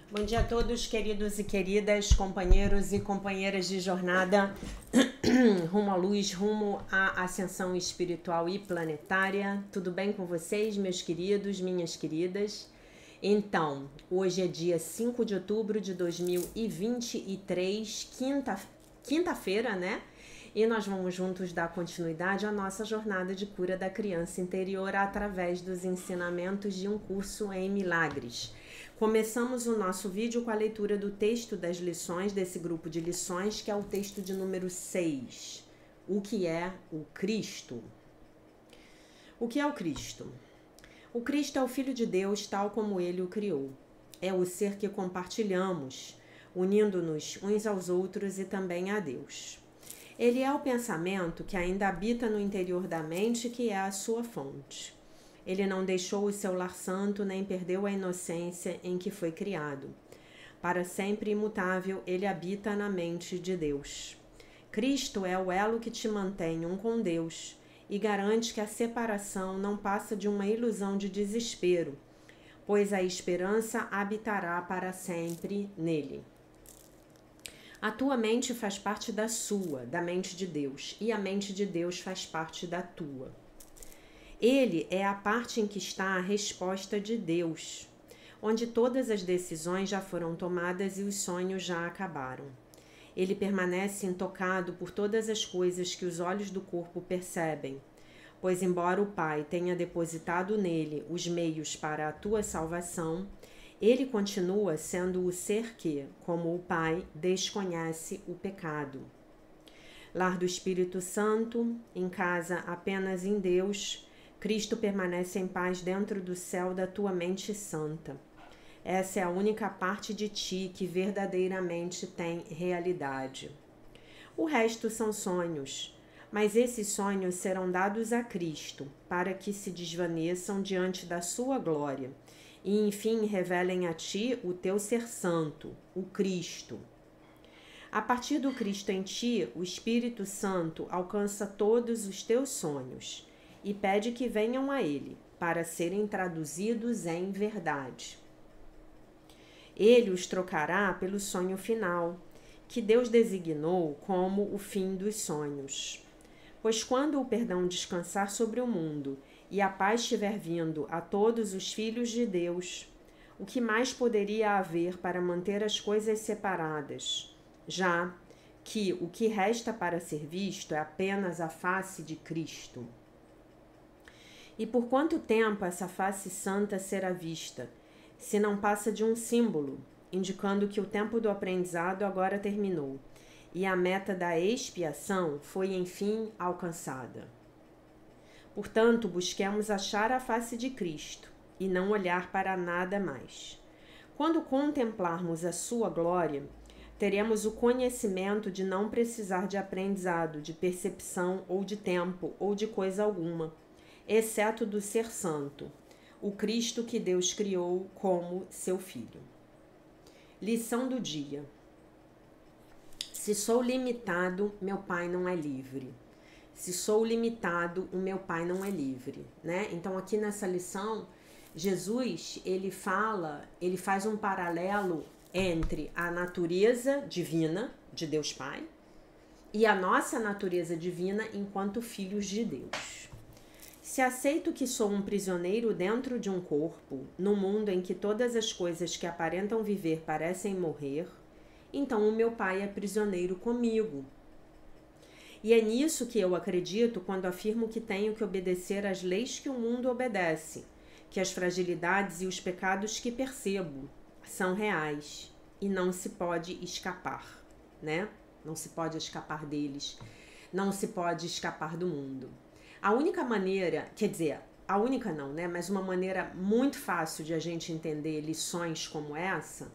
Bom dia a todos, queridos e queridas, companheiros e companheiras de jornada rumo à luz, rumo à ascensão espiritual e planetária. Tudo bem com vocês, meus queridos, minhas queridas? Então, hoje é dia 5 de outubro de 2023, quinta-feira, né? E nós vamos juntos dar continuidade à nossa jornada de cura da criança interior através dos ensinamentos de um curso em milagres. Começamos o nosso vídeo com a leitura do texto das lições desse grupo de lições, que é o texto de número 6. O que é o Cristo? O que é o Cristo? O Cristo é o Filho de Deus, tal como ele o criou. É o ser que compartilhamos, unindo-nos uns aos outros e também a Deus. Ele é o pensamento que ainda habita no interior da mente, que é a sua fonte. Ele não deixou o seu lar santo, nem perdeu a inocência em que foi criado. Para sempre imutável, ele habita na mente de Deus. Cristo é o elo que te mantém um com Deus e garante que a separação não passa de uma ilusão de desespero, pois a esperança habitará para sempre nele. A tua mente faz parte da sua, da mente de Deus, e a mente de Deus faz parte da tua. Ele é a parte em que está a resposta de Deus, onde todas as decisões já foram tomadas e os sonhos já acabaram. Ele permanece intocado por todas as coisas que os olhos do corpo percebem, pois embora o Pai tenha depositado nele os meios para a tua salvação, ele continua sendo o ser que, como o Pai, desconhece o pecado. Lar do Espírito Santo, em casa apenas em Deus, Cristo permanece em paz dentro do céu da tua mente santa. Essa é a única parte de ti que verdadeiramente tem realidade. O resto são sonhos, mas esses sonhos serão dados a Cristo, para que se desvaneçam diante da sua glória, e enfim revelem a ti o teu ser santo, o Cristo. A partir do Cristo em ti, o Espírito Santo alcança todos os teus sonhos e pede que venham a ele, para serem traduzidos em verdade. Ele os trocará pelo sonho final, que Deus designou como o fim dos sonhos. Pois quando o perdão descansar sobre o mundo e a paz estiver vindo a todos os filhos de Deus, o que mais poderia haver para manter as coisas separadas, já que o que resta para ser visto é apenas a face de Cristo? E por quanto tempo essa face santa será vista, se não passa de um símbolo, indicando que o tempo do aprendizado agora terminou e a meta da expiação foi enfim alcançada? Portanto, busquemos achar a face de Cristo e não olhar para nada mais. Quando contemplarmos a sua glória, teremos o conhecimento de não precisar de aprendizado, de percepção ou de tempo ou de coisa alguma, exceto do ser santo, o Cristo que Deus criou como seu Filho. Lição do dia. Se sou limitado, meu Pai não é livre. Se sou limitado, o meu Pai não é livre, né? Então aqui nessa lição, Jesus, ele faz um paralelo entre a natureza divina de Deus Pai e a nossa natureza divina enquanto filhos de Deus. Se aceito que sou um prisioneiro dentro de um corpo, no mundo em que todas as coisas que aparentam viver parecem morrer, então o meu Pai é prisioneiro comigo. E é nisso que eu acredito quando afirmo que tenho que obedecer às leis que o mundo obedece, que as fragilidades e os pecados que percebo são reais e não se pode escapar, né? Não se pode escapar deles, não se pode escapar do mundo. A única maneira, quer dizer, a única não, né? Mas uma maneira muito fácil de a gente entender lições como essa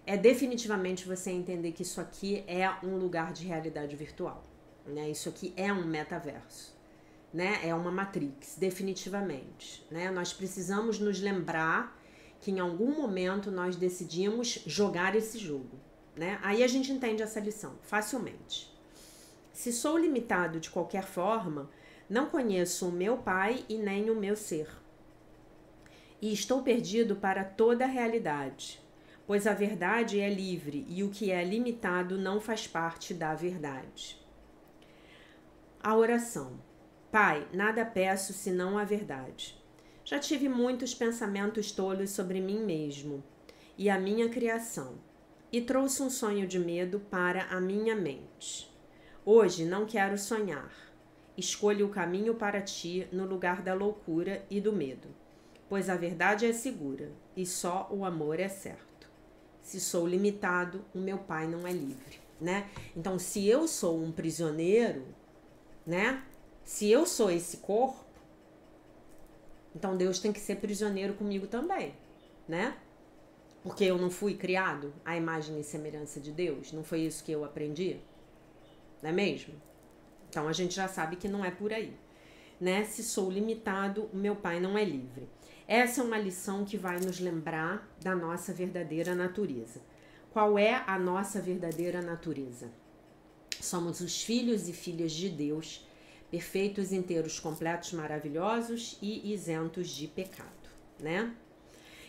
é definitivamente você entender que isso aqui é um lugar de realidade virtual, né? Isso aqui é um metaverso, né? É uma Matrix, definitivamente, né? Nós precisamos nos lembrar que em algum momento nós decidimos jogar esse jogo, né? Aí a gente entende essa lição facilmente. Se sou limitado de qualquer forma, não conheço o meu Pai e nem o meu ser. E estou perdido para toda a realidade, pois a verdade é livre e o que é limitado não faz parte da verdade. A oração. Pai, nada peço senão a verdade. Já tive muitos pensamentos tolos sobre mim mesmo e a minha criação, e trouxe um sonho de medo para a minha mente. Hoje não quero sonhar. Escolho o caminho para ti no lugar da loucura e do medo, pois a verdade é segura e só o amor é certo. Se sou limitado, o meu Pai não é livre, né? Então, se eu sou um prisioneiro, né? Se eu sou esse corpo, então Deus tem que ser prisioneiro comigo também, né? Porque eu não fui criado à imagem e semelhança de Deus, não foi isso que eu aprendi? Não é mesmo? Então a gente já sabe que não é por aí, né? Se sou limitado, o meu Pai não é livre. Essa é uma lição que vai nos lembrar da nossa verdadeira natureza. Qual é a nossa verdadeira natureza? Somos os filhos e filhas de Deus, perfeitos, inteiros, completos, maravilhosos e isentos de pecado, né?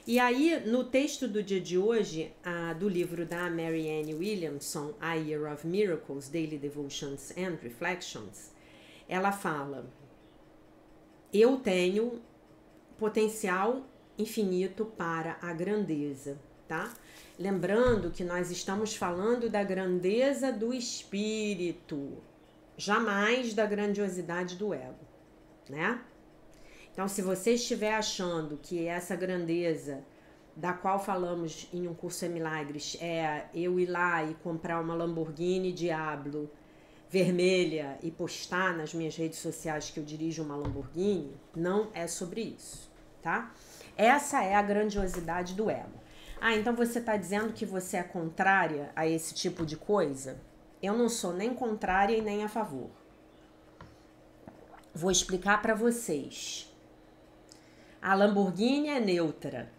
E aí, no texto do dia de hoje, do livro da Marianne Williamson, A Year of Miracles, Daily Devotions and Reflections, ela fala: eu tenho potencial infinito para a grandeza, tá? Lembrando que nós estamos falando da grandeza do espírito, jamais da grandiosidade do ego, né? Então, se você estiver achando que essa grandeza da qual falamos em um curso em milagres é eu ir lá e comprar uma Lamborghini Diablo vermelha e postar nas minhas redes sociais que eu dirijo uma Lamborghini, não é sobre isso, tá? Essa é a grandiosidade do ego. Ah, então você está dizendo que você é contrária a esse tipo de coisa? Eu não sou nem contrária e nem a favor. Vou explicar para vocês. A Lamborghini é neutra.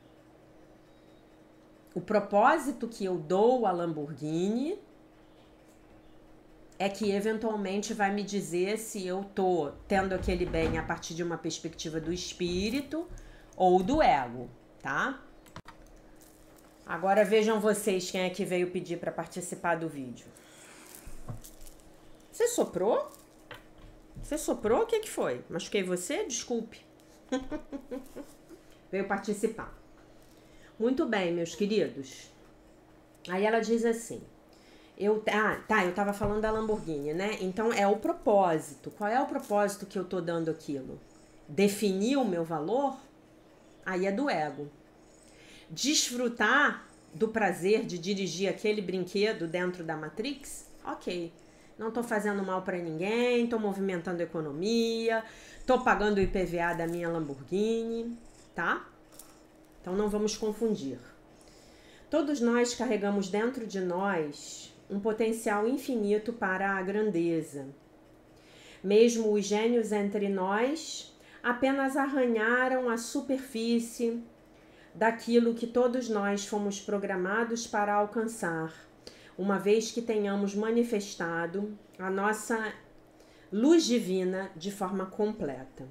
O propósito que eu dou à Lamborghini é que eventualmente vai me dizer se eu tô tendo aquele bem a partir de uma perspectiva do espírito ou do ego, tá? Agora vejam vocês quem é que veio pedir para participar do vídeo. Você soprou? Você soprou? O que foi? Machuquei você? Desculpe. Veio participar. Muito bem, meus queridos. Aí ela diz assim: eu tava falando da Lamborghini, né? Então é o propósito. Qual é o propósito que eu tô dando aquilo? Definir o meu valor? Aí é do ego. Desfrutar do prazer de dirigir aquele brinquedo dentro da Matrix? Ok. Não tô fazendo mal para ninguém, tô movimentando a economia, tô pagando o IPVA da minha Lamborghini, tá? Então não vamos confundir. Todos nós carregamos dentro de nós um potencial infinito para a grandeza. Mesmo os gênios entre nós apenas arranharam a superfície daquilo que todos nós fomos programados para alcançar, uma vez que tenhamos manifestado a nossa luz divina de forma completa.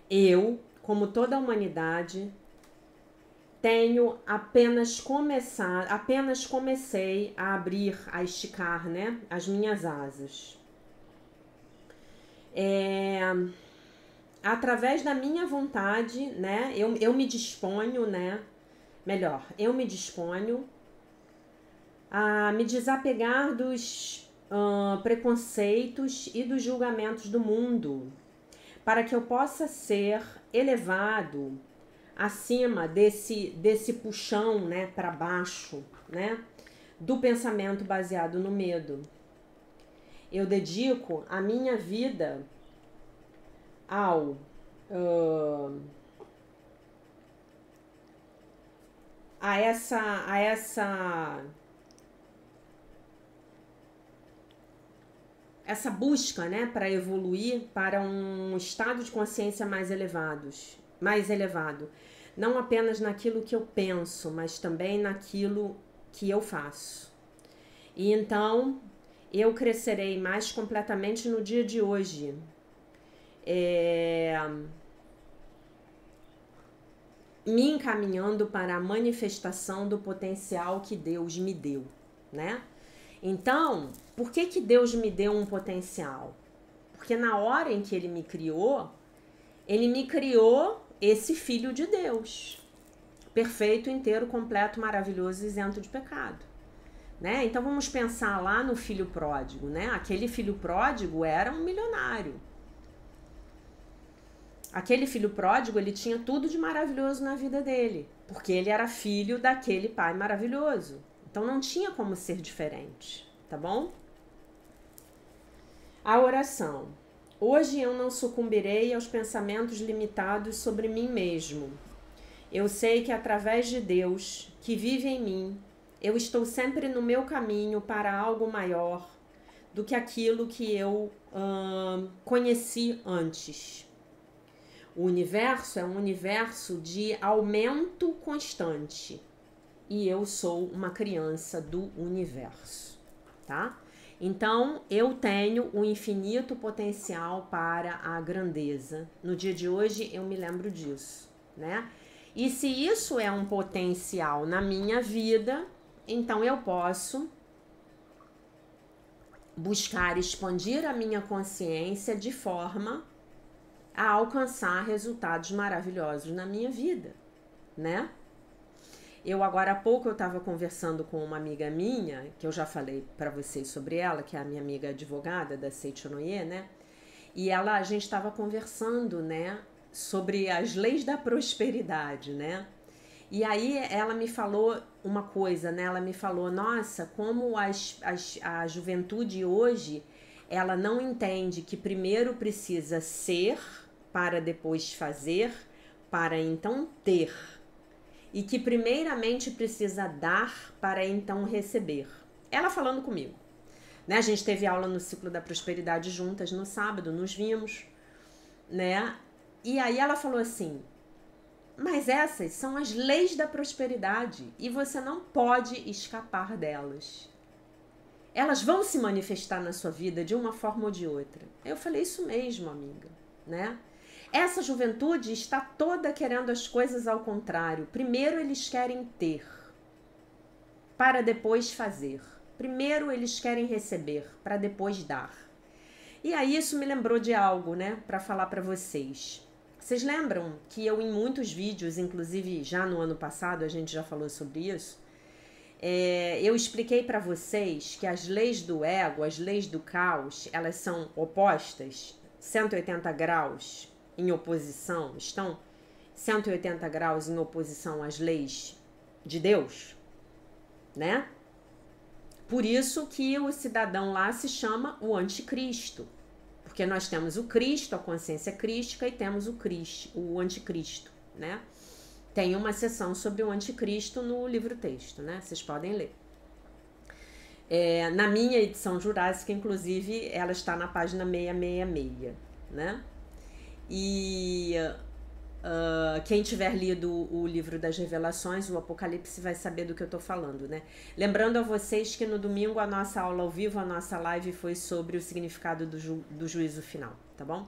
Eu, como toda a humanidade, apenas comecei a abrir, a esticar, né, as minhas asas. Através da minha vontade, né, eu me disponho, né, melhor, eu me disponho a me desapegar dos preconceitos e dos julgamentos do mundo, para que eu possa ser elevado acima desse puxão, né, para baixo, né, do pensamento baseado no medo. Eu dedico a minha vida a essa busca, né, para evoluir para um estado de consciência mais elevado. Não apenas naquilo que eu penso, mas também naquilo que eu faço. E então, eu crescerei mais completamente no dia de hoje. me encaminhando para a manifestação do potencial que Deus me deu, né? Então, por que Deus me deu um potencial? Porque na hora em que ele me criou esse filho de Deus, perfeito, inteiro, completo, maravilhoso, isento de pecado, né? Então vamos pensar lá no filho pródigo, né? Aquele filho pródigo era um milionário. Aquele filho pródigo, ele tinha tudo de maravilhoso na vida dele, porque ele era filho daquele pai maravilhoso. Então não tinha como ser diferente, tá bom? A oração. Hoje eu não sucumbirei aos pensamentos limitados sobre mim mesmo. Eu sei que através de Deus, que vive em mim, eu estou sempre no meu caminho para algo maior do que aquilo que eu conheci antes. O universo é um universo de aumento constante e eu sou uma criança do universo, tá? Então, eu tenho um infinito potencial para a grandeza. No dia de hoje, eu me lembro disso, né? E se isso é um potencial na minha vida, então eu posso buscar expandir a minha consciência de forma a alcançar resultados maravilhosos na minha vida, né? Eu agora há pouco eu estava conversando com uma amiga minha, que eu já falei para vocês sobre ela, que é a minha amiga advogada da Seichonoye, né? E a gente estava conversando, né, sobre as leis da prosperidade, né? E aí ela me falou uma coisa, né? Ela me falou, nossa, como a juventude hoje, ela não entende que primeiro precisa ser para depois fazer, para então ter. E que primeiramente precisa dar para então receber. Ela falando comigo, né? A gente teve aula no ciclo da prosperidade juntas no sábado, nos vimos, né? E aí ela falou assim, mas essas são as leis da prosperidade e você não pode escapar delas. Elas vão se manifestar na sua vida de uma forma ou de outra. Eu falei, isso mesmo, amiga, né? Essa juventude está toda querendo as coisas ao contrário. Primeiro eles querem ter, para depois fazer. Primeiro eles querem receber, para depois dar. E aí isso me lembrou de algo, né, para falar para vocês. Vocês lembram que eu em muitos vídeos, inclusive já no ano passado, a gente já falou sobre isso, eu expliquei para vocês que as leis do ego, as leis do caos, elas são opostas, 180 graus em oposição, estão 180 graus em oposição às leis de Deus, né? Por isso que o cidadão lá se chama o anticristo, porque nós temos o Cristo, a consciência crística, e temos o anticristo, né? Tem uma seção sobre o anticristo no livro-texto, né? Vocês podem ler. Na minha edição jurássica, inclusive, ela está na página 666, né? E quem tiver lido o livro das revelações, o Apocalipse, vai saber do que eu tô falando, né? Lembrando a vocês que no domingo a nossa aula ao vivo, a nossa live foi sobre o significado do juízo final, tá bom?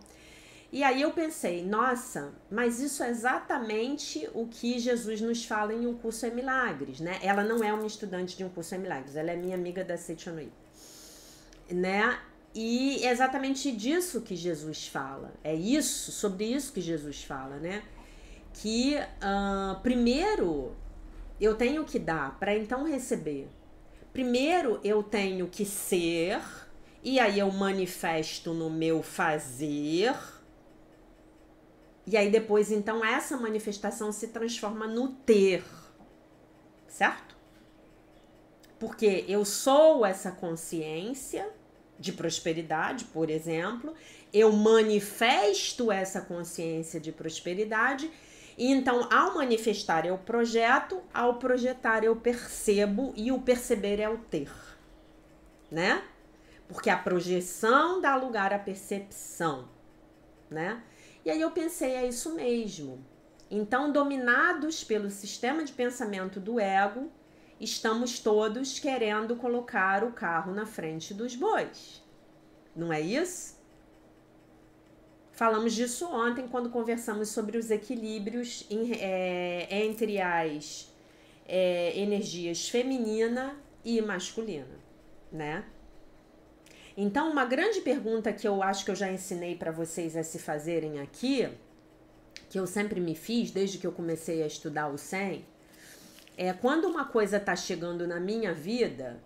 E aí eu pensei, nossa, mas isso é exatamente o que Jesus nos fala em Um Curso em Milagres, né? Ela não é uma estudante de Um Curso em Milagres, ela é minha amiga da Seichonoye, né? E é exatamente disso que Jesus fala. É isso, sobre isso que Jesus fala, né? Que primeiro eu tenho que dar para então receber. Primeiro eu tenho que ser, e aí eu manifesto no meu fazer. E aí depois então essa manifestação se transforma no ter. Certo? Porque eu sou essa consciência de prosperidade, por exemplo, eu manifesto essa consciência de prosperidade, e então ao manifestar eu projeto, ao projetar eu percebo, e o perceber é o ter, né? Porque a projeção dá lugar à percepção, né? E aí eu pensei, é isso mesmo. Então, dominados pelo sistema de pensamento do ego, estamos todos querendo colocar o carro na frente dos bois. Não é isso? Falamos disso ontem quando conversamos sobre os equilíbrios entre as energias feminina e masculina, né? Então, uma grande pergunta que eu acho que eu já ensinei para vocês a se fazerem aqui, que eu sempre me fiz desde que eu comecei a estudar o 100, é quando uma coisa tá chegando na minha vida,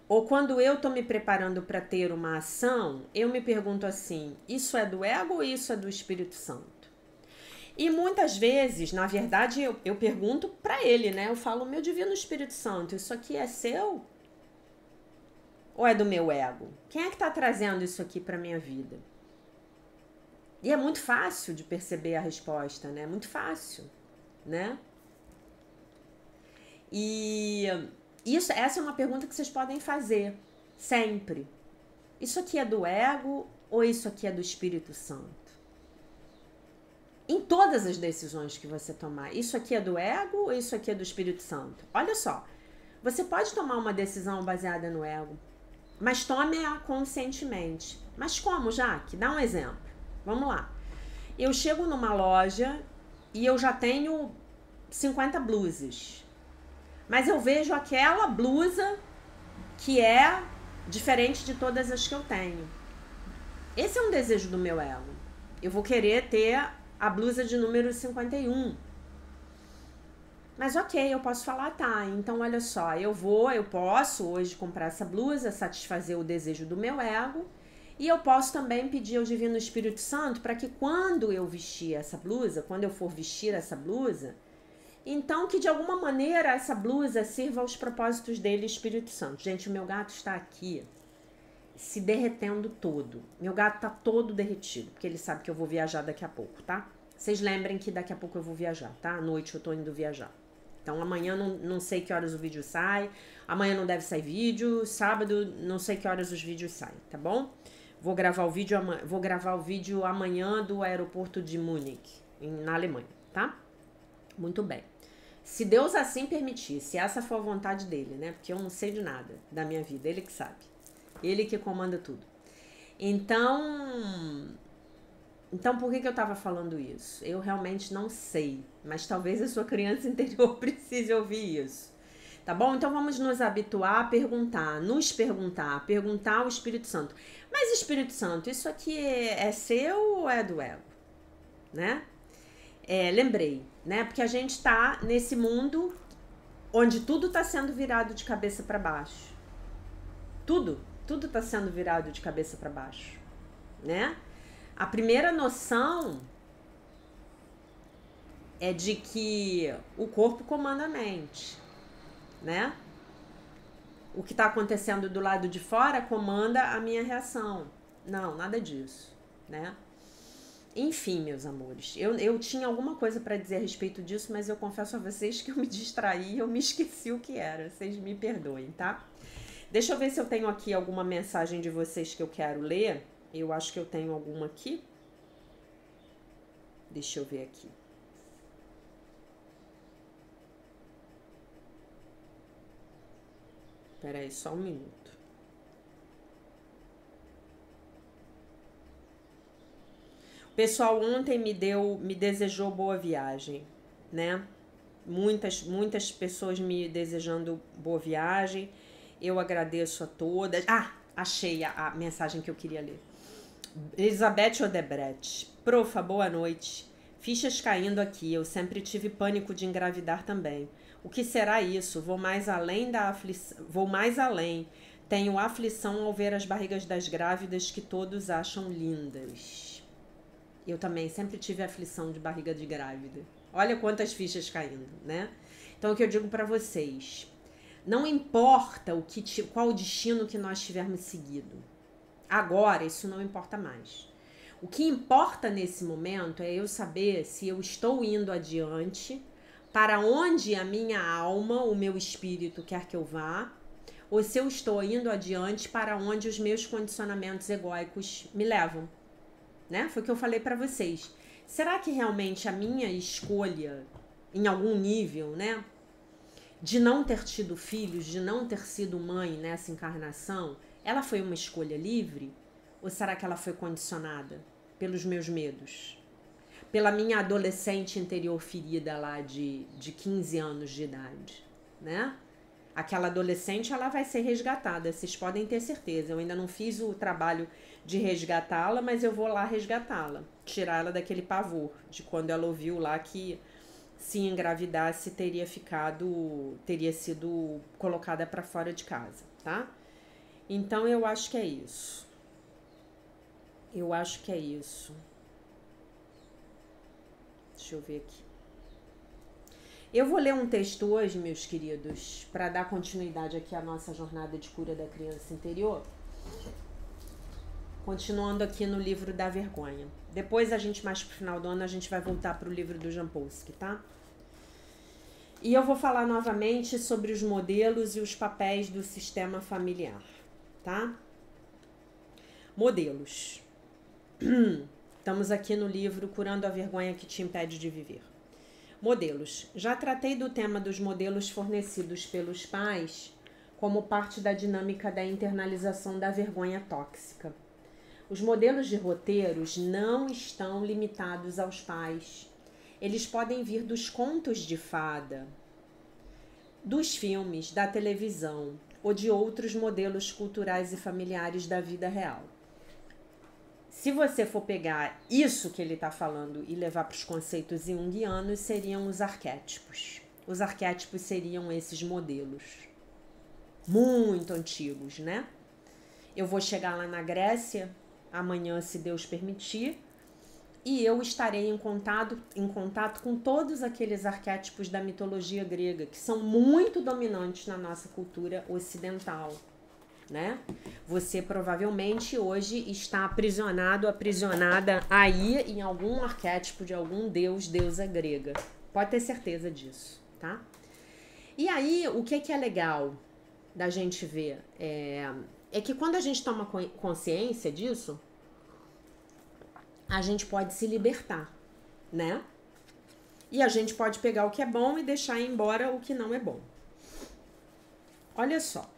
ou quando eu tô me preparando para ter uma ação, eu me pergunto assim, isso é do ego ou isso é do Espírito Santo? E muitas vezes, na verdade, eu pergunto para ele, né? Eu falo, meu divino Espírito Santo, isso aqui é seu? Ou é do meu ego? Quem é que tá trazendo isso aqui para minha vida? E é muito fácil de perceber a resposta, né? Muito fácil, né? E essa é uma pergunta que vocês podem fazer sempre. Isso aqui é do ego ou isso aqui é do Espírito Santo? Em todas as decisões que você tomar, isso aqui é do ego ou isso aqui é do Espírito Santo? Olha só, você pode tomar uma decisão baseada no ego, mas tome-a conscientemente. Mas como, Jaque? Dá um exemplo. Vamos lá. Eu chego numa loja e eu já tenho 50 blusas. Mas eu vejo aquela blusa que é diferente de todas as que eu tenho. Esse é um desejo do meu ego. Eu vou querer ter a blusa de número 51. Mas ok, eu posso falar, tá, então olha só, eu posso hoje comprar essa blusa, satisfazer o desejo do meu ego, e eu posso também pedir ao Divino Espírito Santo para que quando eu vestir essa blusa, quando eu for vestir essa blusa, então que de alguma maneira essa blusa sirva aos propósitos dele, Espírito Santo. Gente, o meu gato está aqui se derretendo todo. Meu gato tá todo derretido, porque ele sabe que eu vou viajar daqui a pouco, tá? Vocês lembrem que daqui a pouco eu vou viajar, tá? À noite eu tô indo viajar. Então amanhã não sei que horas o vídeo sai, amanhã não deve sair vídeo, sábado não sei que horas os vídeos saem, tá bom? Vou gravar o vídeo amanhã do aeroporto de Munique, na Alemanha, tá? Muito bem. Se Deus assim permitir, se essa for a vontade dele, né? Porque eu não sei de nada da minha vida, ele que sabe. Ele que comanda tudo. Então por que eu tava falando isso? Eu realmente não sei, mas talvez a sua criança interior precise ouvir isso. Tá bom? Então vamos nos habituar a perguntar ao Espírito Santo. Mas Espírito Santo, isso aqui é seu ou é do ego? Né? Lembrei, né? Porque a gente tá nesse mundo onde tudo tá sendo virado de cabeça para baixo. Tudo tá sendo virado de cabeça para baixo, né? A primeira noção é de que o corpo comanda a mente, né? O que está acontecendo do lado de fora comanda a minha reação. Não, nada disso, né? Enfim, meus amores, eu tinha alguma coisa para dizer a respeito disso, mas eu confesso a vocês que eu me distraí, eu me esqueci o que era. Vocês me perdoem, tá? Deixa eu ver se eu tenho aqui alguma mensagem de vocês que eu quero ler. Eu acho que eu tenho alguma aqui. Deixa eu ver aqui. Espera aí, só um minuto. O pessoal ontem me desejou boa viagem, né? Muitas pessoas me desejando boa viagem. Eu agradeço a todas. Ah, achei a mensagem que eu queria ler. Elizabeth Odebrecht. Profa, boa noite. Fichas caindo aqui. Eu sempre tive pânico de engravidar também. O que será isso? Vou mais além. Tenho aflição ao ver as barrigas das grávidas que todos acham lindas. Eu também sempre tive aflição de barriga de grávida. Olha quantas fichas caindo, né? Então, o que eu digo para vocês... Não importa qual o destino que nós tivermos seguido. Agora, isso não importa mais. O que importa nesse momento é eu saber se eu estou indo adiante, para onde a minha alma, o meu espírito quer que eu vá, ou se eu estou indo adiante para onde os meus condicionamentos egóicos me levam. Né? Foi o que eu falei para vocês. Será que realmente a minha escolha, em algum nível, né? De não ter tido filhos, de não ter sido mãe nessa encarnação, ela foi uma escolha livre? Ou será que ela foi condicionada? pelos meus medos, pela minha adolescente interior ferida lá de 15 anos de idade, né? Aquela adolescente, ela vai ser resgatada, vocês podem ter certeza. Eu ainda não fiz o trabalho de resgatá-la, mas eu vou lá resgatá-la, tirar ela daquele pavor de quando ela ouviu lá que se engravidasse teria sido colocada para fora de casa, tá? Então eu acho que é isso. Eu acho que é isso. Deixa eu ver aqui. Eu vou ler um texto hoje, meus queridos, para dar continuidade aqui à nossa jornada de cura da criança interior. Continuando aqui no livro da vergonha. Depois a gente, mais pro final do ano, a gente vai voltar pro livro do Jampolsky, tá? E eu vou falar novamente sobre os modelos e os papéis do sistema familiar, tá? Modelos. Estamos aqui no livro Curando a Vergonha que te Impede de Viver. Modelos. Já tratei do tema dos modelos fornecidos pelos pais como parte da dinâmica da internalização da vergonha tóxica. Os modelos de roteiros não estão limitados aos pais. Eles podem vir dos contos de fada, dos filmes, da televisão ou de outros modelos culturais e familiares da vida real. Se você for pegar isso que ele está falando e levar para os conceitos junguianos, seriam os arquétipos. Os arquétipos seriam esses modelos muito antigos, né? Eu vou chegar lá na Grécia amanhã, se Deus permitir, e eu estarei em contato com todos aqueles arquétipos da mitologia grega, que são muito dominantes na nossa cultura ocidental, né? Você provavelmente hoje está aprisionada aí em algum arquétipo de algum deus, deusa grega. Pode ter certeza disso, tá? E aí, o que é legal da gente ver é que quando a gente toma consciência disso, a gente pode se libertar, né? E a gente pode pegar o que é bom e deixar embora o que não é bom. Olha só.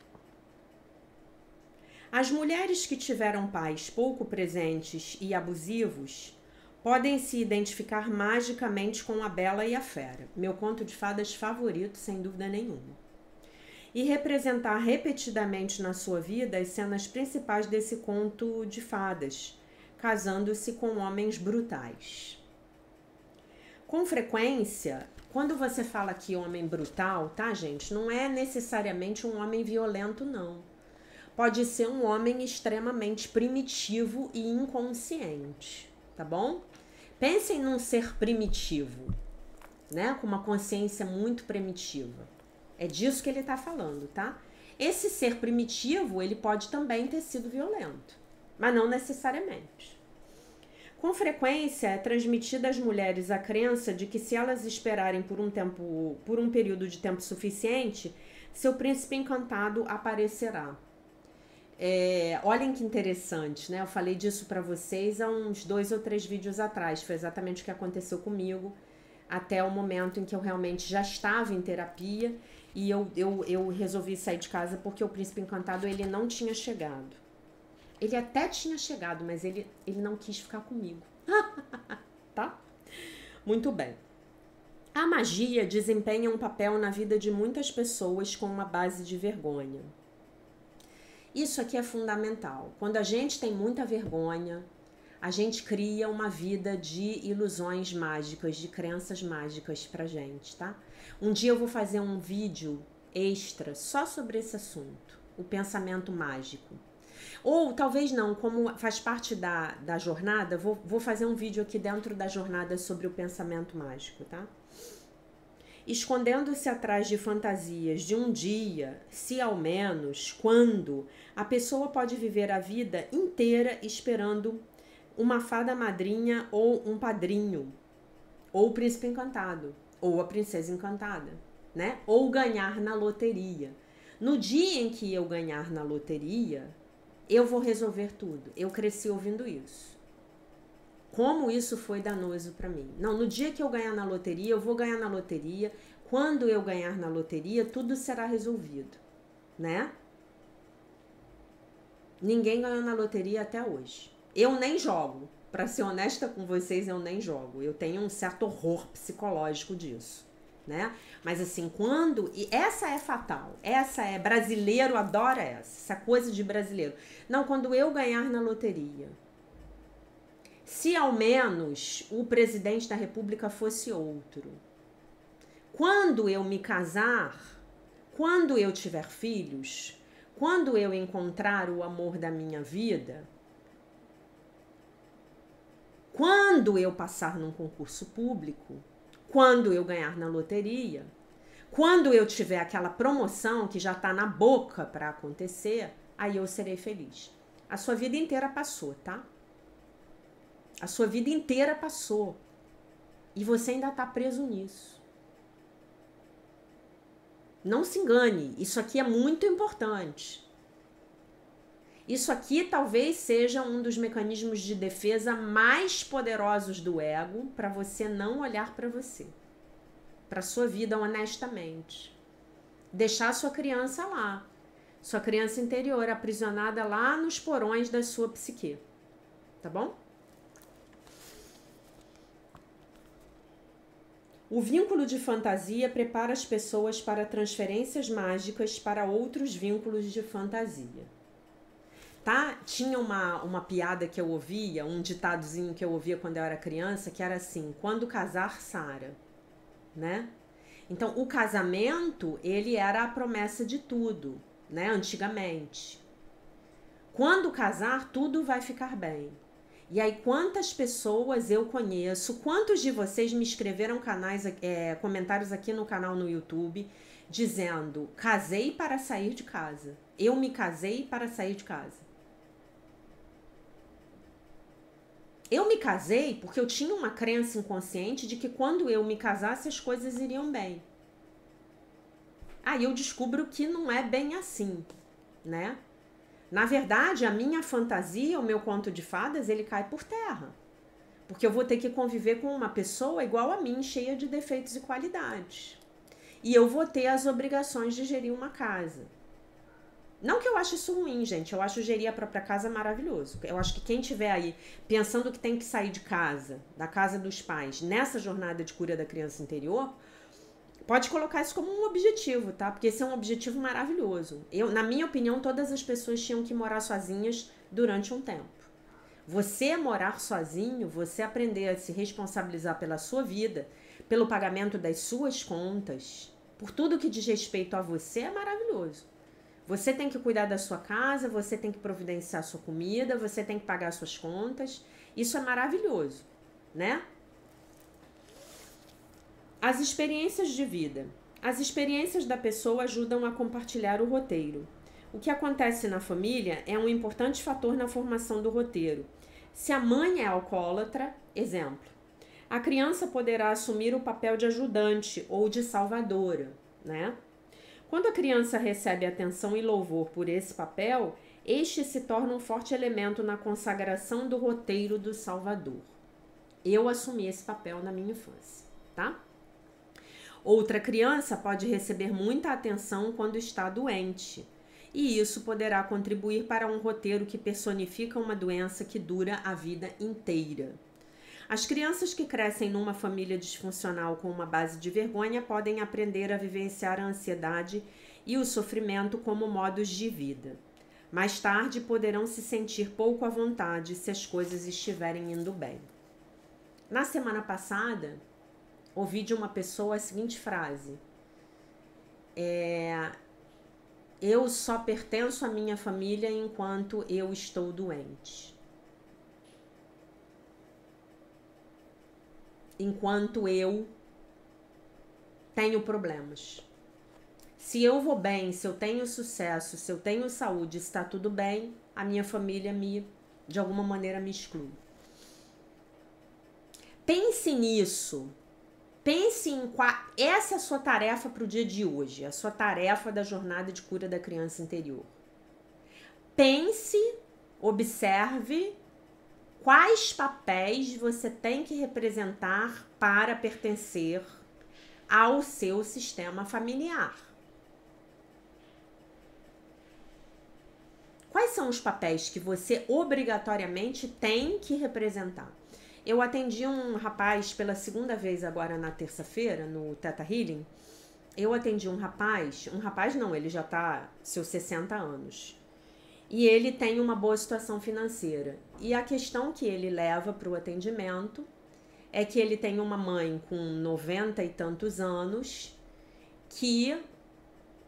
As mulheres que tiveram pais pouco presentes e abusivos podem se identificar magicamente com a Bela e a Fera, meu conto de fadas favorito, sem dúvida nenhuma, e representar repetidamente na sua vida as cenas principais desse conto de fadas, casando-se com homens brutais. Com frequência, quando você fala aqui homem brutal, tá, gente? Não é necessariamente um homem violento, não. Pode ser um homem extremamente primitivo e inconsciente, tá bom? Pensem num ser primitivo, né? Com uma consciência muito primitiva. É disso que ele tá falando, tá? Esse ser primitivo, ele pode também ter sido violento, mas não necessariamente. Com frequência, é transmitida às mulheres a crença de que se elas esperarem por um período de tempo suficiente, seu príncipe encantado aparecerá. Olhem que interessante, né? Eu falei disso para vocês há uns 2 ou 3 vídeos atrás. Foi exatamente o que aconteceu comigo até o momento em que eu realmente já estava em terapia e eu resolvi sair de casa porque o príncipe encantado, ele não tinha chegado. Ele até tinha chegado, mas ele não quis ficar comigo. Tá? Muito bem. A magia desempenha um papel na vida de muitas pessoas com uma base de vergonha. Isso aqui é fundamental. Quando a gente tem muita vergonha, a gente cria uma vida de ilusões mágicas, de crenças mágicas pra gente, tá? Um dia eu vou fazer um vídeo extra só sobre esse assunto, o pensamento mágico. Ou talvez não, como faz parte da jornada, vou fazer um vídeo aqui dentro da jornada sobre o pensamento mágico, tá? Escondendo-se atrás de fantasias de um dia, se ao menos, quando a pessoa pode viver a vida inteira esperando uma fada madrinha ou um padrinho, ou o príncipe encantado, ou a princesa encantada, né? Ou ganhar na loteria. No dia em que eu ganhar na loteria, eu vou resolver tudo. Eu cresci ouvindo isso. Como isso foi danoso para mim. Não, no dia que eu ganhar na loteria, eu vou ganhar na loteria. Quando eu ganhar na loteria, tudo será resolvido, né? Ninguém ganhou na loteria até hoje. Eu nem jogo. Pra ser honesta com vocês, eu nem jogo. Eu tenho um certo horror psicológico disso, né? Mas assim, quando... E essa é fatal. Essa é... Brasileiro adora essa coisa de brasileiro. Não, quando eu ganhar na loteria, se ao menos o presidente da República fosse outro. Quando eu me casar, quando eu tiver filhos, quando eu encontrar o amor da minha vida, quando eu passar num concurso público, quando eu ganhar na loteria, quando eu tiver aquela promoção que já está na boca para acontecer, aí eu serei feliz. A sua vida inteira passou, tá? A sua vida inteira passou. E você ainda está preso nisso. Não se engane, isso aqui é muito importante. Isso aqui talvez seja um dos mecanismos de defesa mais poderosos do ego para você não olhar para você, para sua vida honestamente. Deixar sua criança lá, sua criança interior aprisionada lá nos porões da sua psique. Tá bom? O vínculo de fantasia prepara as pessoas para transferências mágicas para outros vínculos de fantasia. Tá? Tinha uma piada que eu ouvia, um ditadozinho que eu ouvia quando eu era criança, que era assim: quando casar, sara, né? Então, o casamento, ele era a promessa de tudo, né? Antigamente. Quando casar, tudo vai ficar bem. E aí, quantas pessoas eu conheço, quantos de vocês me escreveram comentários aqui no canal no YouTube, dizendo, casei para sair de casa. Eu me casei para sair de casa. Eu me casei porque eu tinha uma crença inconsciente de que quando eu me casasse as coisas iriam bem. Aí eu descubro que não é bem assim, né? Na verdade, a minha fantasia, o meu conto de fadas, ele cai por terra. Porque eu vou ter que conviver com uma pessoa igual a mim, cheia de defeitos e qualidades. E eu vou ter as obrigações de gerir uma casa. Não que eu ache isso ruim, gente. Eu acho gerir a própria casa maravilhoso. Eu acho que quem estiver aí pensando que tem que sair de casa, da casa dos pais, nessa jornada de cura da criança interior, pode colocar isso como um objetivo, tá? Porque esse é um objetivo maravilhoso. Na minha opinião, todas as pessoas tinham que morar sozinhas durante um tempo. Você morar sozinho, você aprender a se responsabilizar pela sua vida, pelo pagamento das suas contas, por tudo que diz respeito a você, é maravilhoso. Você tem que cuidar da sua casa, você tem que providenciar a sua comida, você tem que pagar suas contas. Isso é maravilhoso, né? As experiências de vida. As experiências da pessoa ajudam a compartilhar o roteiro. O que acontece na família é um importante fator na formação do roteiro. Se a mãe é alcoólatra, exemplo, a criança poderá assumir o papel de ajudante ou de salvadora, né? Quando a criança recebe atenção e louvor por esse papel, este se torna um forte elemento na consagração do roteiro do Salvador. Eu assumi esse papel na minha infância, tá? Outra criança pode receber muita atenção quando está doente, e isso poderá contribuir para um roteiro que personifica uma doença que dura a vida inteira. As crianças que crescem numa família disfuncional com uma base de vergonha podem aprender a vivenciar a ansiedade e o sofrimento como modos de vida. Mais tarde poderão se sentir pouco à vontade se as coisas estiverem indo bem. Na semana passada, ouvi de uma pessoa a seguinte frase: eu só pertenço à minha família enquanto eu estou doente. Enquanto eu tenho problemas. Se eu vou bem, se eu tenho sucesso, se eu tenho saúde, se está tudo bem, a minha família de alguma maneira me exclui. Pense nisso. Pense em essa é a sua tarefa para o dia de hoje, a sua tarefa da jornada de cura da criança interior. Pense, observe quais papéis você tem que representar para pertencer ao seu sistema familiar. quais são os papéis que você obrigatoriamente tem que representar? Eu atendi um rapaz pela segunda vez agora na terça-feira, no Theta Healing. Eu atendi um rapaz não, ele já tá seus 60 anos. E ele tem uma boa situação financeira. E a questão que ele leva para o atendimento é que ele tem uma mãe com 90 e tantos anos que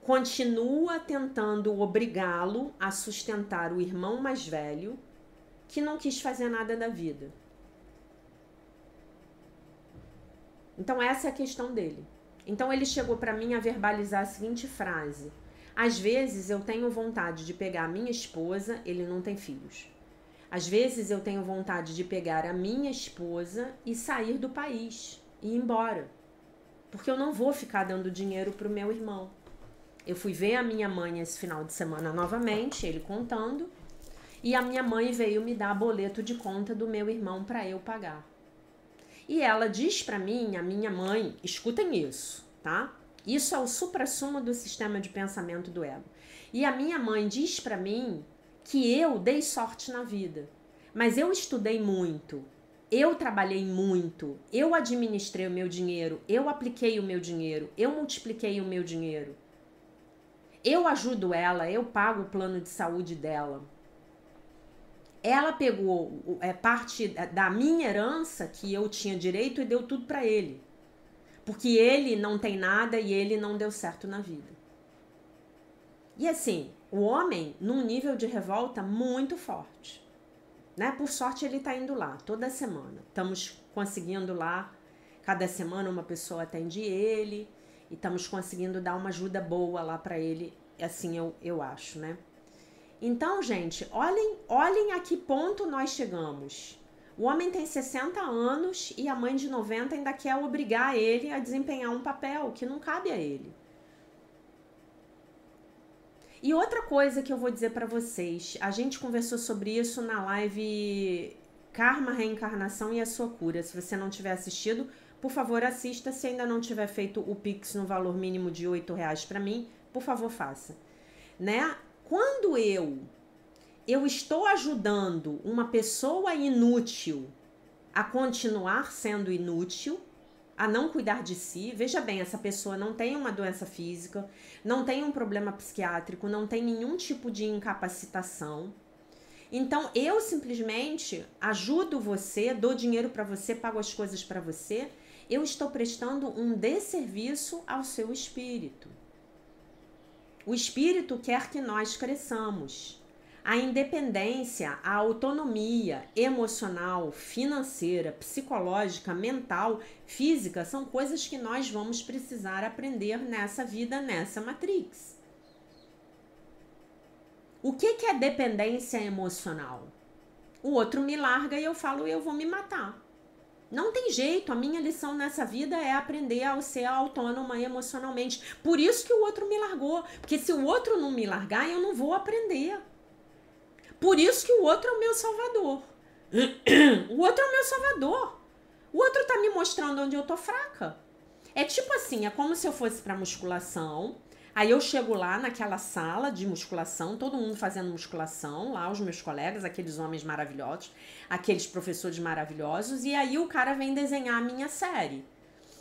continua tentando obrigá-lo a sustentar o irmão mais velho que não quis fazer nada da vida. Então essa é a questão dele. Então ele chegou para mim a verbalizar a seguinte frase: às vezes eu tenho vontade de pegar a minha esposa, ele não tem filhos. Às vezes eu tenho vontade de pegar a minha esposa e sair do país e ir embora. Porque eu não vou ficar dando dinheiro pro meu irmão. Eu fui ver a minha mãe esse final de semana novamente, ele contando, e a minha mãe veio me dar boleto de conta do meu irmão para eu pagar. E ela diz para mim, a minha mãe, escutem isso, tá? Isso é o suprassumo do sistema de pensamento do ego. E a minha mãe diz para mim que eu dei sorte na vida, mas eu estudei muito, eu trabalhei muito, eu administrei o meu dinheiro, eu apliquei o meu dinheiro, eu multipliquei o meu dinheiro. Eu ajudo ela, eu pago o plano de saúde dela. Ela pegou parte da minha herança que eu tinha direito e deu tudo para ele. Porque ele não tem nada e ele não deu certo na vida. E assim, o homem num nível de revolta muito forte. Né? Por sorte ele tá indo lá toda semana. Estamos conseguindo lá, cada semana uma pessoa atende ele. E estamos conseguindo dar uma ajuda boa lá para ele, assim eu acho, né? Então, gente, olhem a que ponto nós chegamos. O homem tem 60 anos e a mãe de 90 ainda quer obrigar ele a desempenhar um papel que não cabe a ele. E outra coisa que eu vou dizer para vocês, a gente conversou sobre isso na live Karma, Reencarnação e a Sua Cura. Se você não tiver assistido, por favor, assista. Se ainda não tiver feito o Pix no valor mínimo de R$8 para mim, por favor, faça. Né? Quando eu estou ajudando uma pessoa inútil a continuar sendo inútil, a não cuidar de si, veja bem, essa pessoa não tem uma doença física, não tem um problema psiquiátrico, não tem nenhum tipo de incapacitação. Então, eu simplesmente ajudo você, dou dinheiro para você, pago as coisas para você. Eu estou prestando um desserviço ao seu espírito. O espírito quer que nós cresçamos. A independência, a autonomia emocional, financeira, psicológica, mental, física, são coisas que nós vamos precisar aprender nessa vida, nessa Matrix. O que é dependência emocional? O outro me larga e eu falo, eu vou me matar. Não tem jeito, a minha lição nessa vida é aprender a ser autônoma emocionalmente. Por isso que o outro me largou. Porque se o outro não me largar, eu não vou aprender. Por isso que o outro é o meu salvador. O outro é o meu salvador. O outro tá me mostrando onde eu tô fraca. É tipo assim, é como se eu fosse pra musculação. Aí eu chego lá naquela sala de musculação, todo mundo fazendo musculação, lá os meus colegas, aqueles homens maravilhosos, aqueles professores maravilhosos, e aí o cara vem desenhar a minha série.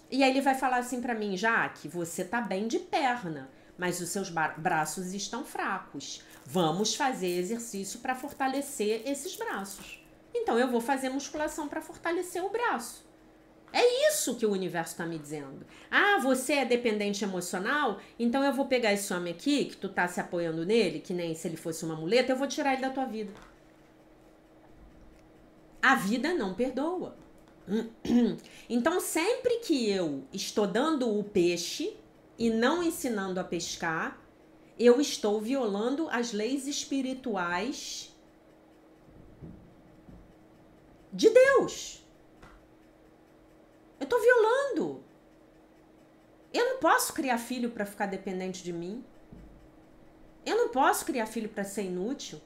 E aí ele vai falar assim pra mim, Jaque, você tá bem de perna, mas os seus braços estão fracos. Vamos fazer exercício para fortalecer esses braços. Então eu vou fazer musculação para fortalecer o braço. É isso que o universo está me dizendo. Ah, você é dependente emocional? Então eu vou pegar esse homem aqui, que tu tá se apoiando nele, que nem se ele fosse uma muleta, eu vou tirar ele da tua vida. A vida não perdoa. Então sempre que eu estou dando o peixe e não ensinando a pescar, eu estou violando as leis espirituais de Deus. Eu tô violando. Eu não posso criar filho para ficar dependente de mim. Eu não posso criar filho para ser inútil.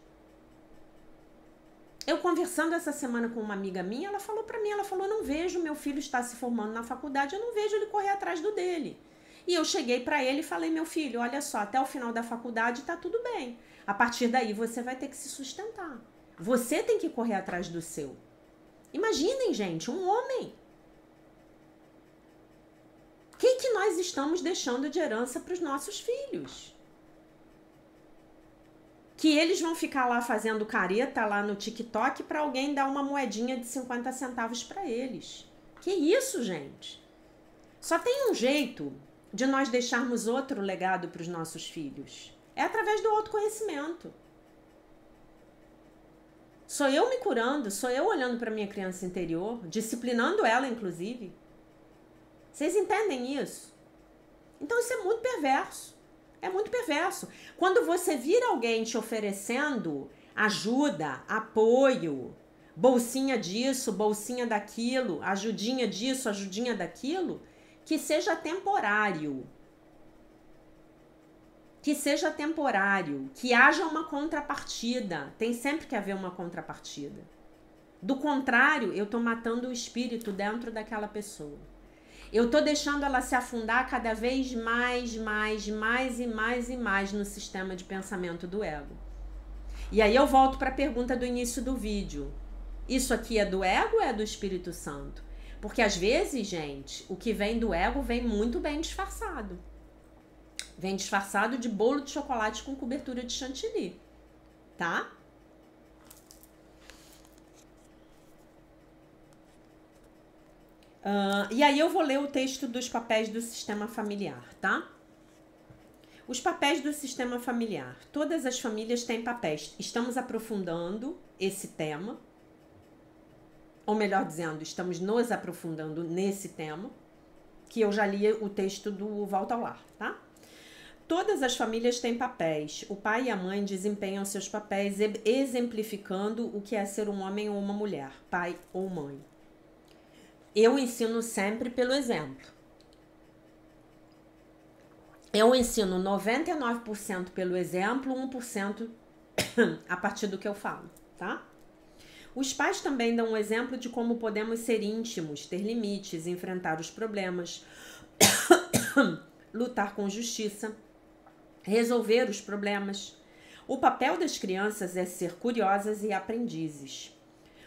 Eu conversando essa semana com uma amiga minha, ela falou para mim, eu não vejo meu filho estar se formando na faculdade, eu não vejo ele correr atrás do dele. E eu cheguei para ele e falei, meu filho, olha só, até o final da faculdade tá tudo bem. A partir daí você vai ter que se sustentar. Você tem que correr atrás do seu. Imaginem, gente, um homem. O que nós estamos deixando de herança para os nossos filhos? Que eles vão ficar lá fazendo careta lá no TikTok para alguém dar uma moedinha de 50 centavos para eles. Que isso, gente? Só tem um jeito de nós deixarmos outro legado para os nossos filhos. É através do autoconhecimento. Sou eu me curando, sou eu olhando para minha criança interior, disciplinando ela, inclusive. Vocês entendem isso? Então isso é muito perverso. É muito perverso. Quando você vira alguém te oferecendo ajuda, apoio, bolsinha disso, bolsinha daquilo, ajudinha disso, ajudinha daquilo, que seja temporário. Que seja temporário, que haja uma contrapartida. Tem sempre que haver uma contrapartida. Do contrário, eu tô matando o espírito dentro daquela pessoa. Eu tô deixando ela se afundar cada vez mais no sistema de pensamento do ego. E aí eu volto para a pergunta do início do vídeo. Isso aqui é do ego ou é do Espírito Santo? Porque às vezes, gente, o que vem do ego vem muito bem disfarçado. Vem disfarçado de bolo de chocolate com cobertura de chantilly, tá? E aí eu vou ler o texto dos papéis do sistema familiar, tá? Os papéis do sistema familiar. Todas as famílias têm papéis. Estamos aprofundando esse tema. Ou melhor dizendo, estamos nos aprofundando nesse tema. Que eu já li o texto do Volta ao Lar, tá? Todas as famílias têm papéis. O pai e a mãe desempenham seus papéis exemplificando o que é ser um homem ou uma mulher, pai ou mãe. Eu ensino sempre pelo exemplo. Eu ensino 99% pelo exemplo, 1% a partir do que eu falo, tá? Os pais também dão um exemplo de como podemos ser íntimos, ter limites, enfrentar os problemas, lutar com justiça, resolver os problemas. O papel das crianças é ser curiosas e aprendizes.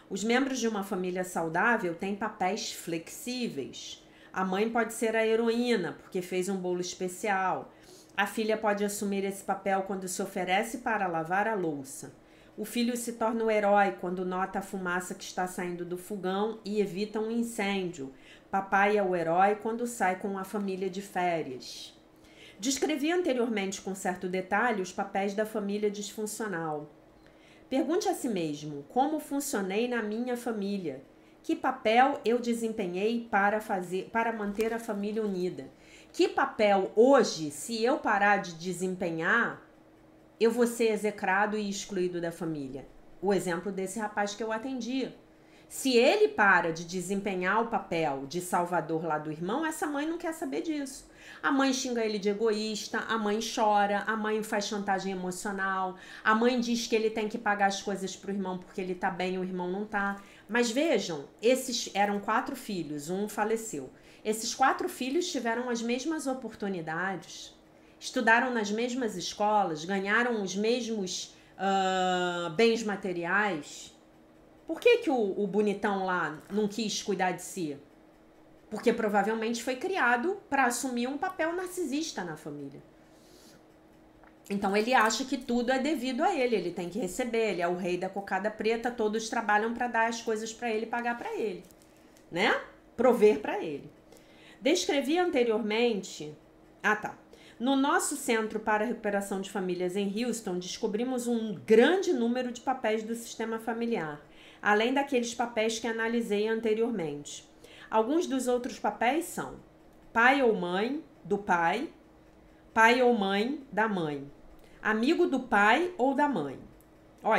Os membros de uma família saudável têm papéis flexíveis. A mãe pode ser a heroína, porque fez um bolo especial. A filha pode assumir esse papel quando se oferece para lavar a louça. O filho se torna o herói quando nota a fumaça que está saindo do fogão e evita um incêndio. Papai é o herói quando sai com a família de férias. Descrevi anteriormente com certo detalhe os papéis da família disfuncional. Pergunte a si mesmo, como funcionei na minha família? Que papel eu desempenhei para manter a família unida? Que papel hoje, se eu parar de desempenhar, eu vou ser execrado e excluído da família? O exemplo desse rapaz que eu atendia. Se ele para de desempenhar o papel de salvador lá do irmão, essa mãe não quer saber disso. A mãe xinga ele de egoísta, a mãe chora, a mãe faz chantagem emocional, a mãe diz que ele tem que pagar as coisas pro irmão porque ele tá bem e o irmão não tá. Mas vejam, esses eram 4 filhos, um faleceu. Esses 4 filhos tiveram as mesmas oportunidades, estudaram nas mesmas escolas, ganharam os mesmos bens materiais. Por que o bonitão lá não quis cuidar de si? Porque provavelmente foi criado para assumir um papel narcisista na família. Então ele acha que tudo é devido a ele, ele tem que receber, ele é o rei da cocada preta, todos trabalham para dar as coisas para ele, pagar para ele, né? Prover para ele. Descrevi anteriormente... No nosso Centro para a Recuperação de Famílias em Houston, descobrimos um grande número de papéis do sistema familiar, além daqueles papéis que analisei anteriormente. Alguns dos outros papéis são pai ou mãe do pai, pai ou mãe da mãe, amigo do pai ou da mãe.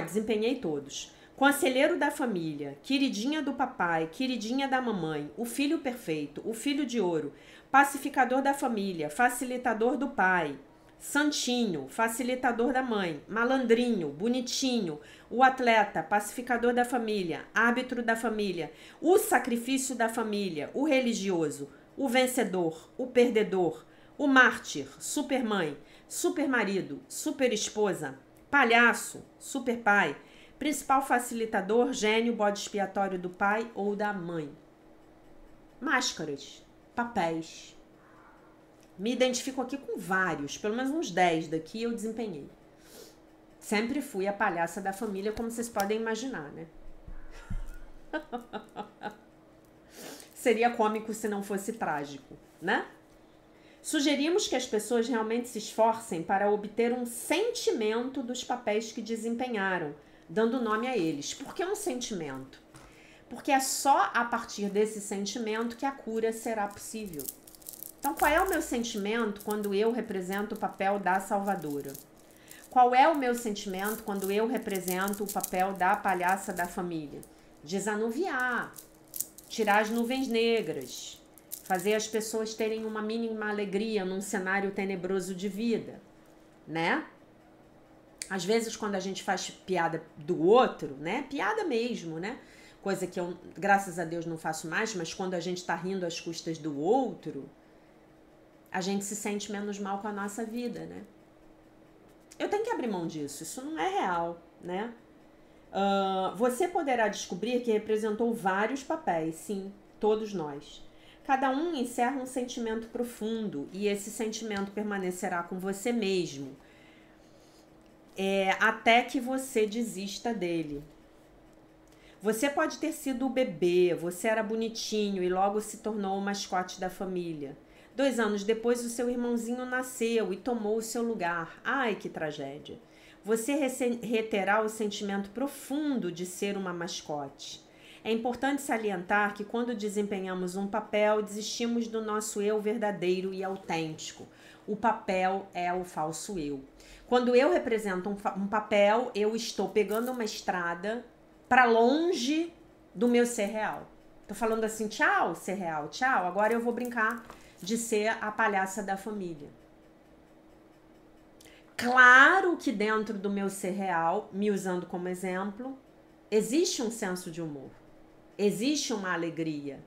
Desempenhei todos. Conselheiro da família, queridinha do papai, queridinha da mamãe, o filho perfeito, o filho de ouro, pacificador da família, facilitador do pai, santinho, facilitador da mãe, malandrinho, bonitinho, o atleta, pacificador da família, árbitro da família, o sacrifício da família, o religioso, o vencedor, o perdedor, O mártir, super mãe, super marido, super esposa, palhaço, super pai, principal facilitador, gênio, bode expiatório do pai ou da mãe. Máscaras, papéis. Me identifico aqui com vários, pelo menos uns 10 daqui eu desempenhei. Sempre fui a palhaça da família, como vocês podem imaginar, né? Seria cômico se não fosse trágico, né? Sugerimos que as pessoas realmente se esforcem para obter um sentimento dos papéis que desempenharam, dando nome a eles. Por que um sentimento? Porque é só a partir desse sentimento que a cura será possível. Então, qual é o meu sentimento quando eu represento o papel da salvadora? Qual é o meu sentimento quando eu represento o papel da palhaça da família? Desanuviar, tirar as nuvens negras, fazer as pessoas terem uma mínima alegria num cenário tenebroso de vida, né? Às vezes, quando a gente faz piada do outro, né? Piada mesmo, né? Coisa que eu, graças a Deus, não faço mais, mas quando a gente tá rindo às custas do outro, a gente se sente menos mal com a nossa vida, né? Eu tenho que abrir mão disso, isso não é real, né? Você poderá descobrir que representou vários papéis, sim, todos nós. Cada um encerra um sentimento profundo e esse sentimento permanecerá com você mesmo, até que você desista dele. Você pode ter sido o bebê, você era bonitinho e logo se tornou o mascote da família. 2 anos depois, o seu irmãozinho nasceu e tomou o seu lugar. Ai, que tragédia! Você reterá o sentimento profundo de ser uma mascote. É importante salientar que quando desempenhamos um papel, desistimos do nosso eu verdadeiro e autêntico. O papel é o falso eu. Quando eu represento um papel, eu estou pegando uma estrada para longe do meu ser real. Tô falando assim, tchau, ser real, tchau. Agora eu vou brincar de ser a palhaça da família. Claro que dentro do meu ser real, me usando como exemplo, existe um senso de humor, existe uma alegria,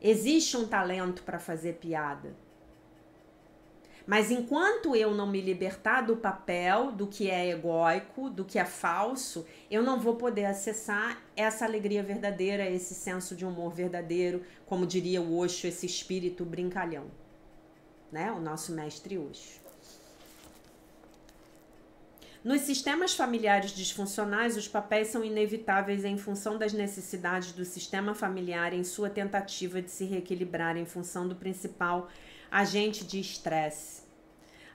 existe um talento para fazer piada. Mas enquanto eu não me libertar do papel, do que é egóico, do que é falso, eu não vou poder acessar essa alegria verdadeira, esse senso de humor verdadeiro, como diria o Osho, esse espírito brincalhão, né? O nosso mestre Osho. Nos sistemas familiares disfuncionais, os papéis são inevitáveis em função das necessidades do sistema familiar em sua tentativa de se reequilibrar em função do principal agente de estresse.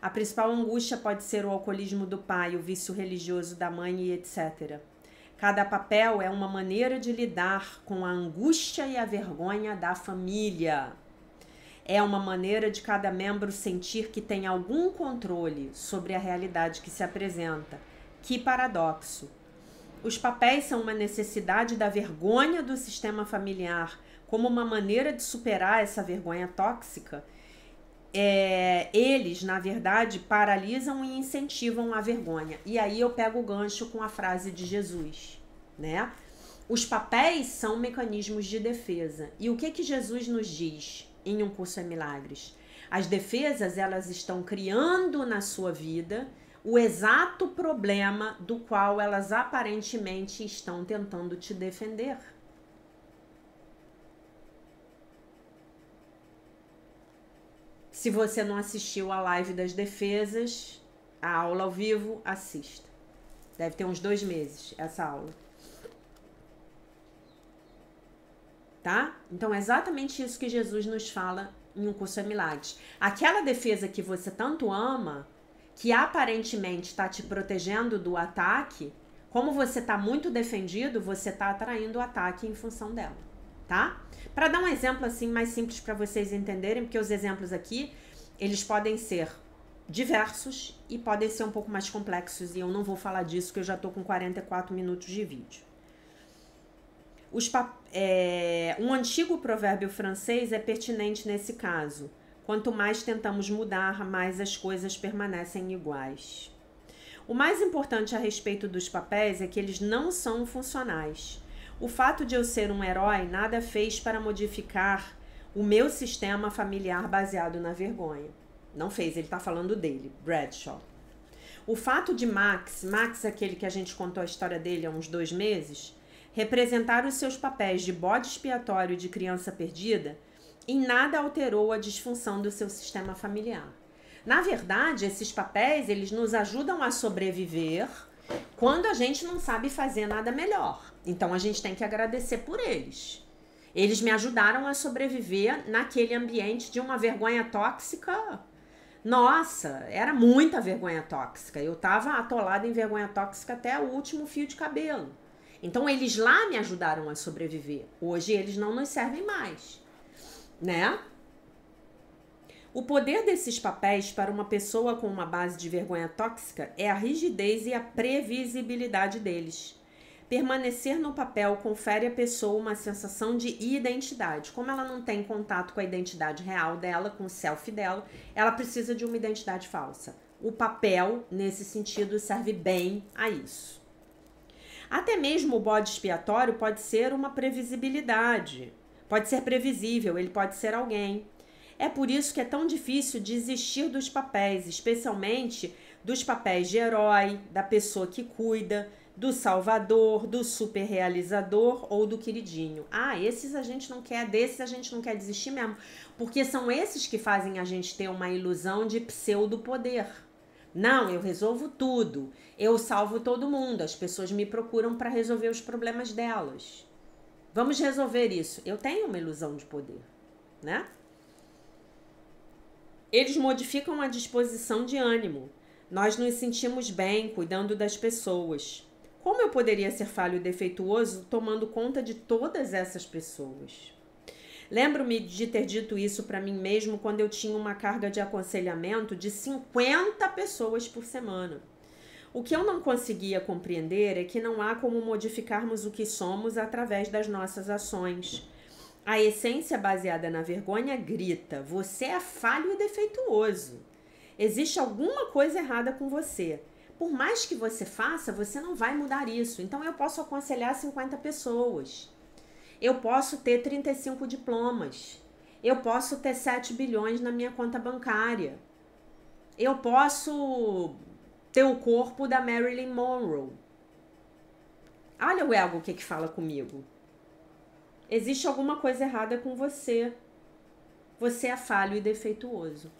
A principal angústia pode ser o alcoolismo do pai, o vício religioso da mãe e etc. Cada papel é uma maneira de lidar com a angústia e a vergonha da família. É uma maneira de cada membro sentir que tem algum controle sobre a realidade que se apresenta. Que paradoxo! Os papéis são uma necessidade da vergonha do sistema familiar, como uma maneira de superar essa vergonha tóxica. Eles, na verdade, paralisam e incentivam a vergonha. E aí eu pego o gancho com a frase de Jesus, né? Os papéis são mecanismos de defesa. E o que Jesus nos diz em Um Curso em Milagres? As defesas, elas estão criando na sua vida o exato problema do qual elas aparentemente estão tentando te defender. Se você não assistiu a live das defesas, a aula ao vivo, assista. Deve ter uns 2 meses essa aula. Tá? Então é exatamente isso que Jesus nos fala em Um Curso em Milagres. Aquela defesa que você tanto ama, que aparentemente está te protegendo do ataque, como você está muito defendido, você está atraindo o ataque em função dela, tá? Para dar um exemplo assim mais simples para vocês entenderem, porque os exemplos aqui, eles podem ser diversos e podem ser um pouco mais complexos, e eu não vou falar disso, porque eu já estou com 44 minutos de vídeo. Um antigo provérbio francês é pertinente nesse caso. Quanto mais tentamos mudar, mais as coisas permanecem iguais. O mais importante a respeito dos papéis é que eles não são funcionais. O fato de eu ser um herói nada fez para modificar o meu sistema familiar baseado na vergonha. Não fez, ele tá falando dele, Bradshaw. O fato de Max, aquele que a gente contou a história dele há uns 2 meses, representar os seus papéis de bode expiatório de criança perdida, em nada alterou a disfunção do seu sistema familiar. Na verdade, esses papéis, eles nos ajudam a sobreviver quando a gente não sabe fazer nada melhor. Então, a gente tem que agradecer por eles. Eles me ajudaram a sobreviver naquele ambiente de uma vergonha tóxica. Nossa, era muita vergonha tóxica. Eu tava atolada em vergonha tóxica até o último fio de cabelo. Então, eles lá me ajudaram a sobreviver. Hoje, eles não nos servem mais, né? O poder desses papéis para uma pessoa com uma base de vergonha tóxica é a rigidez e a previsibilidade deles. Permanecer no papel confere à pessoa uma sensação de identidade. Como ela não tem contato com a identidade real dela, com o self dela, ela precisa de uma identidade falsa. O papel, nesse sentido, serve bem a isso. Até mesmo o bode expiatório pode ser uma previsibilidade. Pode ser previsível, ele pode ser alguém. É por isso que é tão difícil desistir dos papéis, especialmente dos papéis de herói, da pessoa que cuida, do salvador, do superrealizador ou do queridinho. Esses a gente não quer, desses a gente não quer desistir mesmo, porque são esses que fazem a gente ter uma ilusão de pseudo-poder. Não, eu resolvo tudo, eu salvo todo mundo, as pessoas me procuram para resolver os problemas delas. Vamos resolver isso. Eu tenho uma ilusão de poder, né? Eles modificam a disposição de ânimo. Nós nos sentimos bem cuidando das pessoas. Como eu poderia ser falho e defeituoso tomando conta de todas essas pessoas? Lembro-me de ter dito isso para mim mesmo quando eu tinha uma carga de aconselhamento de 50 pessoas por semana. O que eu não conseguia compreender é que não há como modificarmos o que somos através das nossas ações. A essência baseada na vergonha grita: você é falho e defeituoso. Existe alguma coisa errada com você. Por mais que você faça, você não vai mudar isso. Então eu posso aconselhar 50 pessoas. Eu posso ter 35 diplomas. Eu posso ter 7 bilhões na minha conta bancária. Eu posso ter o corpo da Marilyn Monroe. Olha o ego o que fala comigo. Existe alguma coisa errada com você. Você é falho e defeituoso.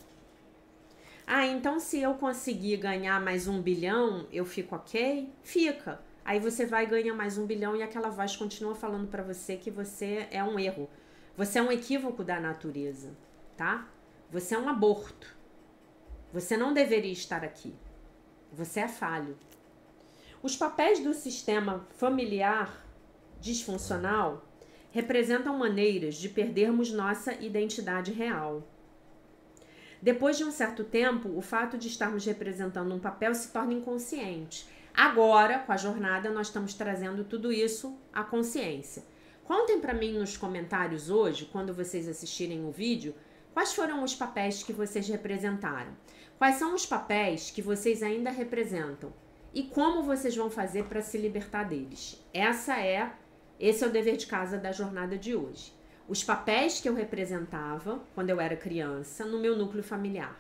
Então se eu conseguir ganhar mais 1 bilhão, eu fico ok? Fica. Aí você vai ganhar mais 1 bilhão e aquela voz continua falando pra você que você é um erro. Você é um equívoco da natureza, tá? Você é um aborto. Você não deveria estar aqui. Você é falho. Os papéis do sistema familiar disfuncional representam maneiras de perdermos nossa identidade real. Depois de um certo tempo, o fato de estarmos representando um papel se torna inconsciente. Agora, com a jornada, nós estamos trazendo tudo isso à consciência. Contem para mim nos comentários hoje, quando vocês assistirem o vídeo, quais foram os papéis que vocês representaram. Quais são os papéis que vocês ainda representam e como vocês vão fazer para se libertar deles. Esse é o dever de casa da jornada de hoje. Os papéis que eu representava quando eu era criança no meu núcleo familiar.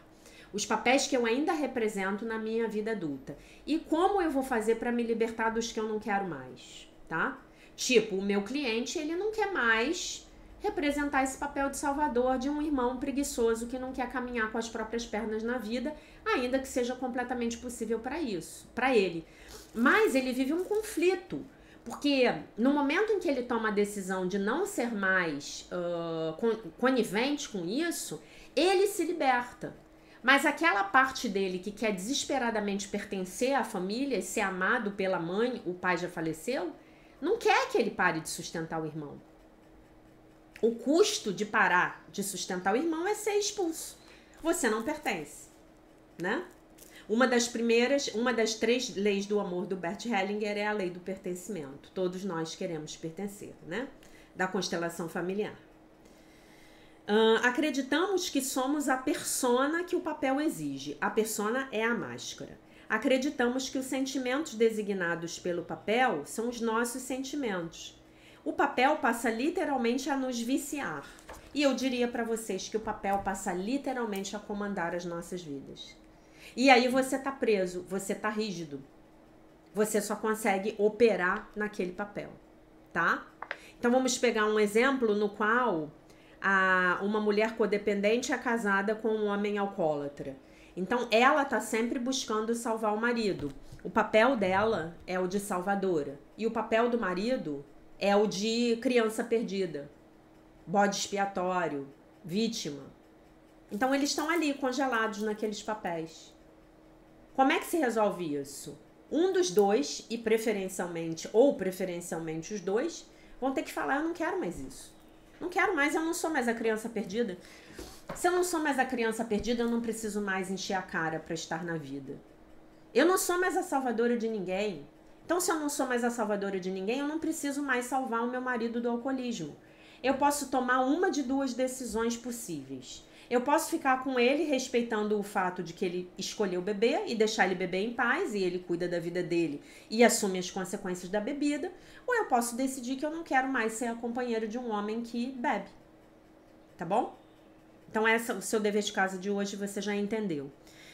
Os papéis que eu ainda represento na minha vida adulta. E como eu vou fazer para me libertar dos que eu não quero mais, tá? Tipo, o meu cliente, ele não quer mais representar esse papel de salvador de um irmão preguiçoso que não quer caminhar com as próprias pernas na vida, ainda que seja completamente possível para ele. Mas ele vive um conflito, porque no momento em que ele toma a decisão de não ser mais conivente com isso, ele se liberta. Mas aquela parte dele que quer desesperadamente pertencer à família e ser amado pela mãe, o pai já faleceu, não quer que ele pare de sustentar o irmão. O custo de parar de sustentar o irmão é ser expulso. Você não pertence, né? Uma das 3 leis do amor do Bert Hellinger é a lei do pertencimento. Todos nós queremos pertencer, né? Da constelação familiar. Acreditamos que somos a persona que o papel exige. A persona é a máscara. Acreditamos que os sentimentos designados pelo papel são os nossos sentimentos. O papel passa literalmente a nos viciar. E eu diria para vocês que o papel passa literalmente a comandar as nossas vidas. E aí você tá preso, você tá rígido. Você só consegue operar naquele papel, tá? Então vamos pegar um exemplo no qual uma mulher codependente é casada com um homem alcoólatra. Então ela tá sempre buscando salvar o marido. O papel dela é o de salvadora. E o papel do marido é o de criança perdida, bode expiatório, vítima. Então eles estão ali congelados naqueles papéis. Como é que se resolve isso? Um dos dois, e preferencialmente os dois, vão ter que falar: eu não quero mais isso. Não quero mais, eu não sou mais a criança perdida. Se eu não sou mais a criança perdida, eu não preciso mais encher a cara para estar na vida. Eu não sou mais a salvadora de ninguém. Então, se eu não sou mais a salvadora de ninguém, eu não preciso mais salvar o meu marido do alcoolismo. Eu posso tomar uma de duas decisões possíveis. Eu posso ficar com ele respeitando o fato de que ele escolheu beber e deixar ele beber em paz, e ele cuida da vida dele e assume as consequências da bebida, ou eu posso decidir que eu não quero mais ser a companheira de um homem que bebe. Tá bom? Então o seu dever de casa de hoje você já entendeu.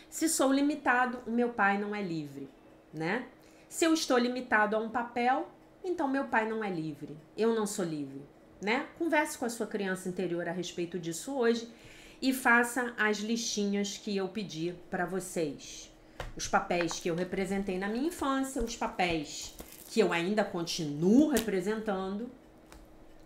Se sou limitado, o meu pai não é livre, né? Se eu estou limitado a um papel, então meu pai não é livre. Eu não sou livre, né? Converse com a sua criança interior a respeito disso hoje e faça as listinhas que eu pedi para vocês. Os papéis que eu representei na minha infância, os papéis que eu ainda continuo representando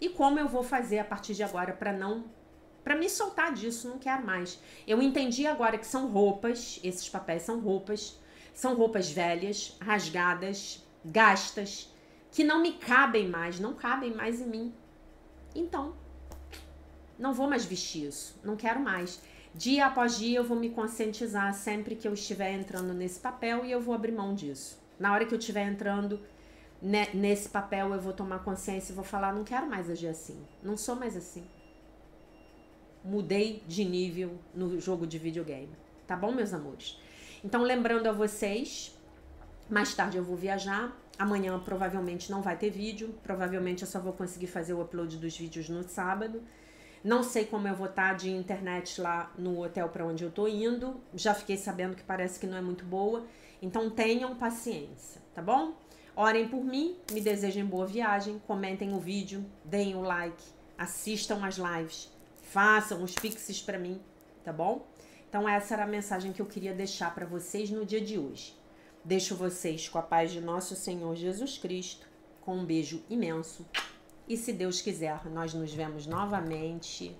e como eu vou fazer a partir de agora para me soltar disso, não quero mais. Eu entendi agora que são roupas, esses papéis são roupas velhas, rasgadas, gastas, que não me cabem mais, não cabem mais em mim. Então, não vou mais vestir isso, não quero mais. Dia após dia eu vou me conscientizar sempre que eu estiver entrando nesse papel e eu vou abrir mão disso. Na hora que eu estiver entrando nesse papel, eu vou tomar consciência e vou falar: não quero mais agir assim, não sou mais assim. Mudei de nível no jogo de videogame. Tá bom, meus amores? Então, lembrando a vocês, mais tarde eu vou viajar. Amanhã provavelmente não vai ter vídeo. Provavelmente eu só vou conseguir fazer o upload dos vídeos no sábado. Não sei como eu vou estar de internet lá no hotel para onde eu tô indo. Já fiquei sabendo que parece que não é muito boa. Então tenham paciência, tá bom? Orem por mim, me desejem boa viagem, comentem o vídeo, deem o like, assistam as lives, façam os pixies para mim, tá bom? Então essa era a mensagem que eu queria deixar para vocês no dia de hoje. Deixo vocês com a paz de nosso Senhor Jesus Cristo, com um beijo imenso. E se Deus quiser, nós nos vemos novamente